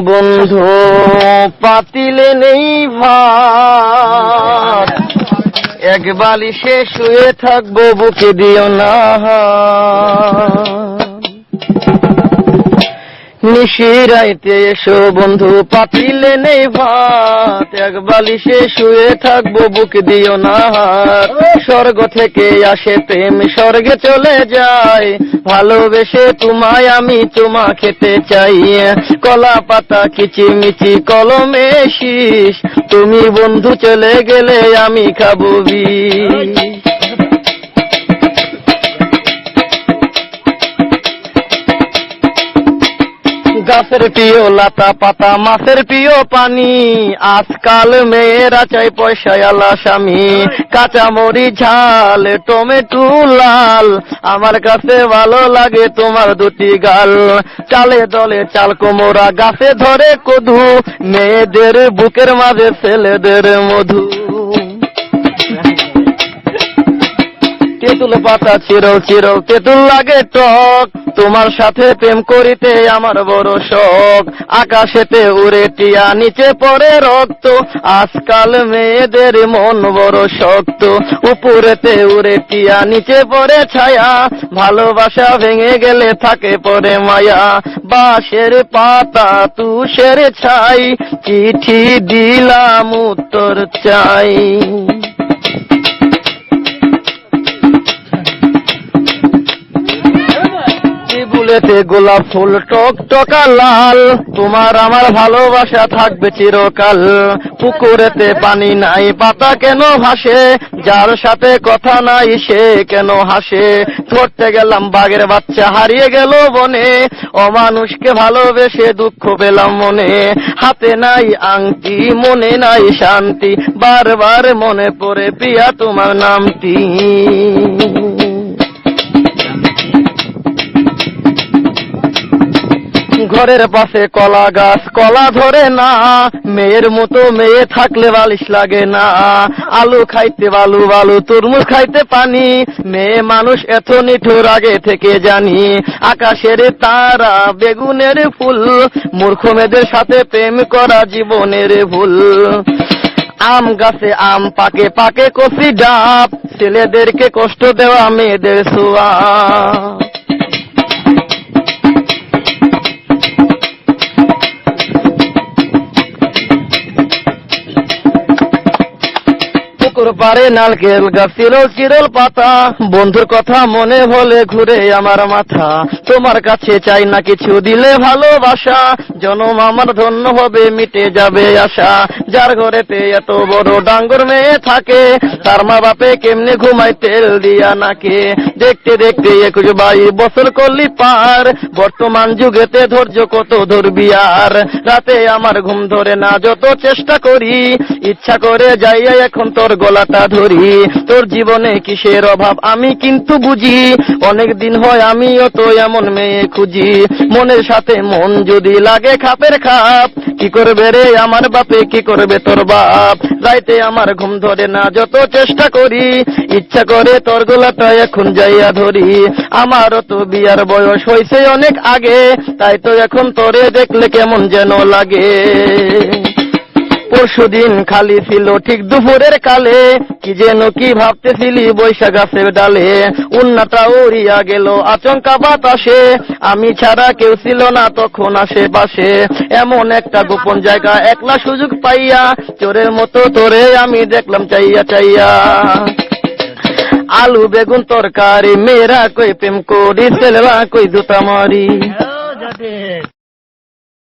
বন্ধু পাতিলে নেই ভাত, এক বালিশে শুয়ে থাকবো, বুকে দিও না। নিশিরাইতে এসো বন্ধু পাতিলে নেই ভাত, এক বালিশে শুয়ে থাকবো, বুকে দিও না। স্বর্গ থেকে আসে প্রেম, স্বর্গে চলে যায়, ভালোবেসে তোমায় আমি চুমা খেতে চাই। কলা পাতা কিচিমিচি কলমে শীষ, তুমি বন্ধু চলে গেলে আমি খাবো বিষ। গাছের প্রিয় লতা পাতা, মাছের প্রিয় পানি, আজকাল মেয়েরা চাই পয়সায় আলা স্বামী। কাঁচামরি ঝাল, টমেটো লাল, আমার কাছে ভালো লাগে তোমার দুটি গাল। চালে দলে চাল কোমরা, গাছে ধরে কদু, মেয়েদের বুকের মাঝে ছেলেদের মধু। তেঁতুল পাতা চিরল চিরল, তেঁতুল লাগে টক, তোমার সাথে প্রেম করিতে আমার বড় শখ। আকাশেতে উড়ে টিয়া, নিচে পড়ে রক্ত, আজকাল মেয়েদের মন বড় শক্ত। উপরেতে উড়ে টিয়া, নিচে পড়ে ছায়া, ভালোবাসা ভেঙে গেলে থাকে পরে মায়া। বাঁশের পাতা তুষের ছাই, চিঠি দিলাম উত্তর চাই। ফুলেতে গোলাপ ফুল টক টকা লাল, তোমার আমার ভালোবাসা থাকবে চিরকাল। পুকুরেতে পানি নাই, পাতা কেন ভাসে, যার সাথে কথা নাই সে কেন হাসে। ধরতে গেলাম বাঘের বাচ্চা, হারিয়ে গেল বনে, অমানুষকে ভালোবেসে দুঃখ পেলাম মনে। হাতে নাই আংটি, মনে নাই শান্তি, বারবার মনে পড়ে প্রিয়া তোমার নামটি। ঘরের পাশে কলা গাছ, কলা ধরে না, মেয়ের মতো মেয়ে থাকলে বালিশ লাগে না। আলু খাইতে বালু বালু, তরমুজ খাইতে পানি, মেয়ে মানুষ এত নিঠুর আগে থেকে জানি। আকাশের তারা, বেগুনের ফুল, মূর্খ মেয়েদের সাথে প্রেম করা জীবনের ভুল। আম গাছে আম পাকে, পাকে কফি ডাব, ছেলেদেরকে কষ্ট দেওয়া মেয়েদের ছোঁয়া। পারে নারকেল গাছ, চিরল চিরল পাতা, বন্ধুর কথা মনে হলে ঘুরে আমার মাথা। তোমার কাছে চাই না কিছু, দিলে ভালোবাসা, জনম আমার ধন্য হবে, মিটে যাবে আশা। যার ঘরেতে এত বড় ডাঙ্গর মেয়ে থাকে, তার মা বাপে কেমনে ঘুমায় তেল দিয়া নাকে। দেখতে দেখতে 21 বছর করলি পার, বর্তমান যুগেতে ধৈর্য কত ধরবি আর। রাতে আমার ঘুম ধরে না, যত চেষ্টা করি, ইচ্ছা করে যাইয়া এখন তোর গলাটা ধরি। তোর জীবনে কিসের অভাব আমি কিন্তু বুঝি, অনেক দিন হয় আমিও তো এমন মেয়ে খুঁজি। মনের সাথে মন যদি লাগে খাপের খাপ, কি করবে রে আমার বাপে, কি করবে তোর বাপ। রাইতে আমার ঘুম ধরে না, যত চেষ্টা করি, ইচ্ছা করে তোর গলাটা এখন যাইয়া ধরি। আমারও তো বিয়ার বয়স হয়েছে অনেক আগে, তাই তো এখন তোরে দেখলে কেমন যেন লাগে। পরশুদিন খালি ছিল ঠিক দুপুরের কালে, কি যেন কি ভাবতেছিলি বৈশাখ গাছের ডালে। উন্নাটা উড়িয়া গেল আচমকা বাতাসে, আমি ছাড়া কেউ ছিল না তখন আশেপাশে। এমন একটা গোপন জায়গা একলা সুযোগ পাইয়া, চোরের মতো তোরে আমি দেখলাম চাইয়া চাইয়া। আলু বেগুন তরকারি, মেয়েরা কই প্রেম করি, ছেলেরা কই জুতা মারি।